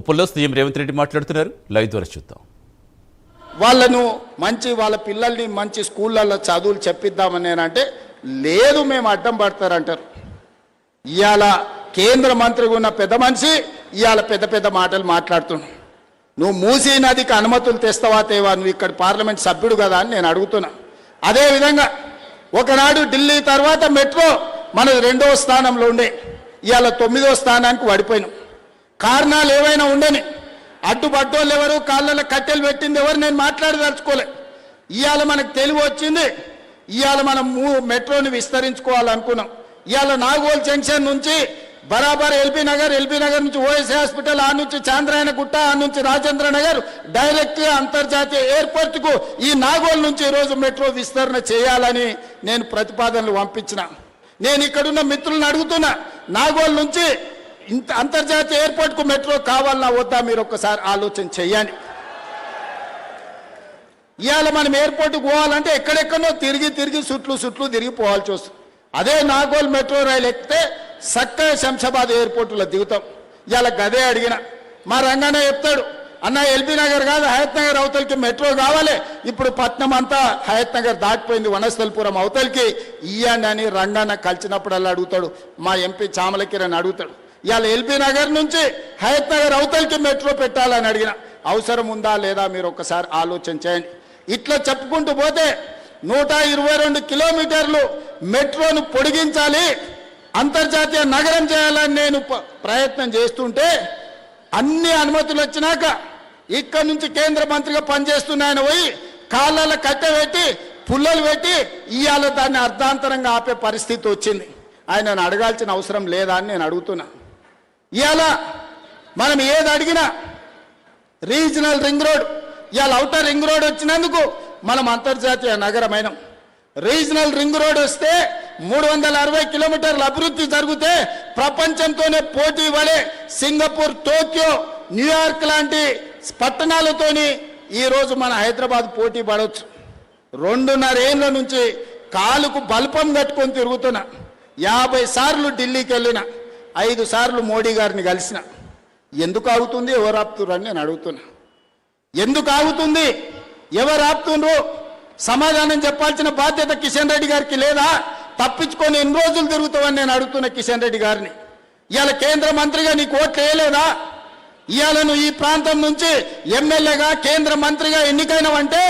ఉప్పల్లో CM Revanth Reddy మాట్లాడుతున్నారు. Live ద్వారా చూద్దాం. వాళ్ళను వాళ్ళ పిల్లల్ని మంచి స్కూళ్ళల్లో చదువులు చెప్పిద్దామని అంటే లేదు, మేము అడ్డం పడతారంటారు. ఇవాళ కేంద్ర మంత్రిగా ఉన్న పెద్ద మనిషి ఇవాళ పెద్ద పెద్ద మాటలు మాట్లాడుతున్నావు. నువ్వు మూసీ నదికి అనుమతులు తెస్తావా తేవా? నువ్వు ఇక్కడ పార్లమెంట్ సభ్యుడు కదా అని నేను అడుగుతున్నా. అదేవిధంగా ఒకనాడు ఢిల్లీ తర్వాత మెట్రో మనది 2వ స్థానంలో ఉండే, ఇవాళ 9వ స్థానానికి పడిపోయినాం. కారణాలు ఏవైనా ఉండని, అడ్డుపడ్డోళ్ళు ఎవరు, కాళ్ళలో కట్టెలు పెట్టింది ఎవరు, నేను మాట్లాడదలుచుకోలే. ఇవాళ మనకు తెలివి వచ్చింది. ఇవాళ మనం మెట్రోని విస్తరించుకోవాలనుకున్నాం. ఇవాళ నాగోల్ జంక్షన్ నుంచి బరాబర్ ఎల్బీ నగర్ నుంచి ఓఎస్ హాస్పిటల్, ఆ నుంచి చాంద్రాయణ గుట్ట, ఆ నుంచి రాజేంద్ర నగర్ డైరెక్ట్గా అంతర్జాతీయ ఎయిర్పోర్ట్కు ఈ నాగోల్ నుంచి ఈరోజు మెట్రో విస్తరణ చేయాలని నేను ప్రతిపాదనలు పంపించిన. నేను ఇక్కడున్న మిత్రులను అడుగుతున్నా, నాగోల్ నుంచి అంతర్జాతీయ ఎయిర్పోర్ట్కు మెట్రో కావాలన్నా వద్దా? మీరు ఒక్కసారి ఆలోచన చెయ్యండి. ఇవాళ మనం ఎయిర్పోర్ట్కి పోవాలంటే ఎక్కడెక్కడో తిరిగి చుట్లు తిరిగిపోవాల్సి వస్తుంది. అదే నాగోల్ మెట్రో రైలు ఎక్కితే చక్కగా శంషాబాద్ ఎయిర్పోర్టులో దిగుతాం. ఇవాళ గదే అడిగిన మా రంగన్న చెప్తాడు, అన్న ఎల్బీ నగర్ కాదు హయత్ నగర్ అవతలికి మెట్రో కావాలి. ఇప్పుడు పట్నం అంతా హయత్ నగర్ దాటిపోయింది, వనస్థలపురం అవతలికి ఇయ్యండి అని రంగన్న కలిసినప్పుడల్లా అడుగుతాడు. మా ఎంపీ చామల కిరణ్ అడుగుతాడు, ఇవాళ ఎల్బీ నగర్ నుంచి హయత్ నగర్ అవతలికి మెట్రో పెట్టాలని అడిగిన. అవసరం ఉందా లేదా మీరు ఒక్కసారి ఆలోచన చేయండి. ఇట్లా చెప్పుకుంటూ పోతే 122 కిలోమీటర్లు మెట్రోను పొడిగించాలి, అంతర్జాతీయ నగరం చేయాలని నేను ప్రయత్నం చేస్తుంటే అన్ని అనుమతులు వచ్చినాక ఇక్కడి నుంచి కేంద్ర మంత్రిగా పనిచేస్తున్న ఆయన పోయి కాళ్ళలో కట్టెపెట్టి పుల్లలు పెట్టి ఇవాళ దాన్ని అర్ధాంతరంగా ఆపే పరిస్థితి వచ్చింది. ఆయనను అడగాల్సిన అవసరం లేదా అని నేను అడుగుతున్నా. ఇవాళ మనం ఏది అడిగినా రీజనల్ రింగ్ రోడ్, ఇవాళ ఔటర్ రింగ్ రోడ్ వచ్చినందుకు మనం అంతర్జాతీయ నగరమైనాం. రీజనల్ రింగ్ రోడ్ వస్తే 360 కిలోమీటర్ల అభివృద్ధి జరిగితే ప్రపంచంతోనే పోటీ పడే సింగపూర్, టోక్యో, న్యూయార్క్ లాంటి పట్టణాలతోని ఈరోజు మన హైదరాబాద్ పోటీ పడవచ్చు. 2.5 ఏళ్ళ నుంచి కాలుకు బల్పం కట్టుకొని తిరుగుతున్నా. 50 సార్లు ఢిల్లీకి వెళ్ళిన, 5 సార్లు మోడీ గారిని కలిసిన. ఎందుకు ఆగుతుంది, ఎవరు ఆపుతున్నారు నేను అడుగుతున్నా. ఎందుకు ఆగుతుంది, ఎవరు ఆపుతుండ్రు? సమాధానం చెప్పాల్సిన బాధ్యత కిషన్ రెడ్డి గారికి లేదా? తప్పించుకొని ఎన్ని రోజులు తిరుగుతావని నేను అడుగుతున్న కిషన్ రెడ్డి గారిని. ఇవాళ కేంద్ర మంత్రిగా నీకు ఓట్లు వేయలేదా? ఇవాళ నువ్వు ఈ ప్రాంతం నుంచి ఎమ్మెల్యేగా కేంద్ర మంత్రిగా ఎన్నికైనవంటే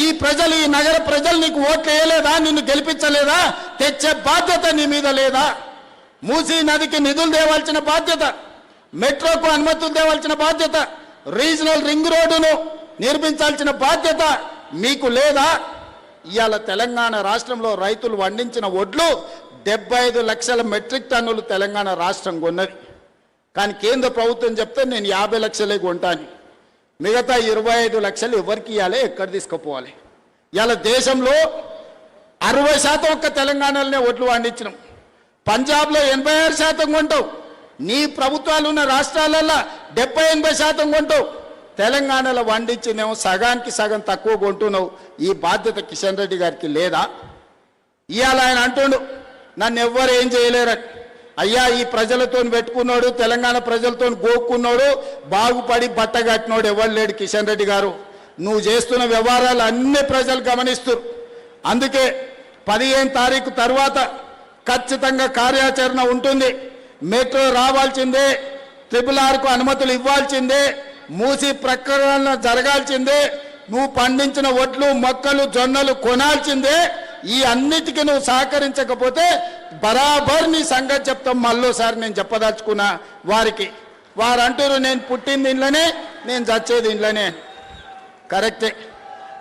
ఈ ప్రజలు, ఈ నగర ప్రజలు నీకు ఓట్లు వేయలేదా? నిన్ను గెలిపించలేదా? తెచ్చే బాధ్యత నీ మీద లేదా? మూసీ నదికి నిధులు తేవాల్సిన బాధ్యత, మెట్రోకు అనుమతులు తేవాల్సిన బాధ్యత, రీజనల్ రింగ్ రోడ్డును నిర్మించాల్సిన బాధ్యత మీకు లేదా? ఇవాళ తెలంగాణ రాష్ట్రంలో రైతులు పండించిన వడ్లు 75 లక్షల మెట్రిక్ టన్నులు తెలంగాణ రాష్ట్రం కొన్నది. కానీ కేంద్ర ప్రభుత్వం చెప్తే నేను 50 లక్షలే కొంటాను, మిగతా 25 లక్షలు ఎవరికి ఇవ్వాలి, ఎక్కడ తీసుకుపోవాలి? ఇవాళ దేశంలో 60% ఒక్క తెలంగాణలోనే వడ్లు పండించినాం. పంజాబ్లో 86% కొంటావు, నీ ప్రభుత్వాలు ఉన్న రాష్ట్రాలలో 70-80% కొంటావు. తెలంగాణలో వండించినేమో సగానికి సగం తక్కువ కొంటున్నావు. ఈ బాధ్యత కిషన్ రెడ్డి గారికి లేదా? ఇవాళ ఆయన అంటుండు నన్ను ఎవ్వరు ఏం చేయలేరని. అయ్యా, ఈ ప్రజలతో పెట్టుకున్నాడు, తెలంగాణ ప్రజలతో గోక్కున్నాడు, బాగుపడి బట్ట కట్టినోడు ఎవరు లేడు కిషన్ రెడ్డి గారు. నువ్వు చేస్తున్న వ్యవహారాలు అన్ని ప్రజలు గమనిస్తారు. అందుకే 15 తారీఖు తర్వాత ఖచ్చితంగా కార్యాచరణ ఉంటుంది. మెట్రో రావాల్సిందే, RRRకు అనుమతులు ఇవ్వాల్సిందే, మూసి ప్రకరణ జరగాల్సిందే, నువ్వు పండించిన వడ్లు, మొక్కలు, జొన్నలు కొనాల్సిందే. ఈ అన్నిటికీ నువ్వు సహకరించకపోతే బరాబర్ నీ సంగతి చెప్తాం. మళ్ళోసారి నేను చెప్పదలుచుకున్నా వారికి. వారు అంటారు నేను పుట్టింది ఇంట్లోనే, నేను చచ్చేది ఇంట్లోనే. కరెక్టే,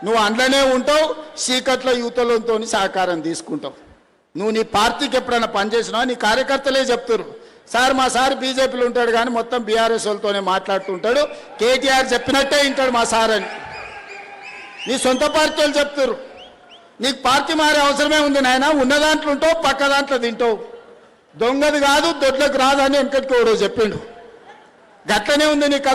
నువ్వు అందులోనే ఉంటావు, చీకట్లో యువతలతో సహకారం తీసుకుంటావు. నువ్వు నీ పార్టీకి ఎప్పుడైనా పనిచేసినావు, నీ కార్యకర్తలే చెప్తారు, సార్ మా సార్ బీజేపీలో ఉంటాడు కానీ మొత్తం బీఆర్ఎస్ వాళ్ళతోనే మాట్లాడుతుంటాడు, కేటీఆర్ చెప్పినట్టే వింటాడు మా సార్ అని నీ సొంత పార్టీ వాళ్ళు చెప్తారు. నీకు పార్టీ మారే అవసరమే ఉంది నాయన, ఉన్న దాంట్లో ఉంటావు, పక్క దాంట్లో తింటావు. దొంగది కాదు, దొడ్లకు రాదని వెనకటికి ఎవడో చెప్పిండు. గట్లనే ఉంది నీ కథ.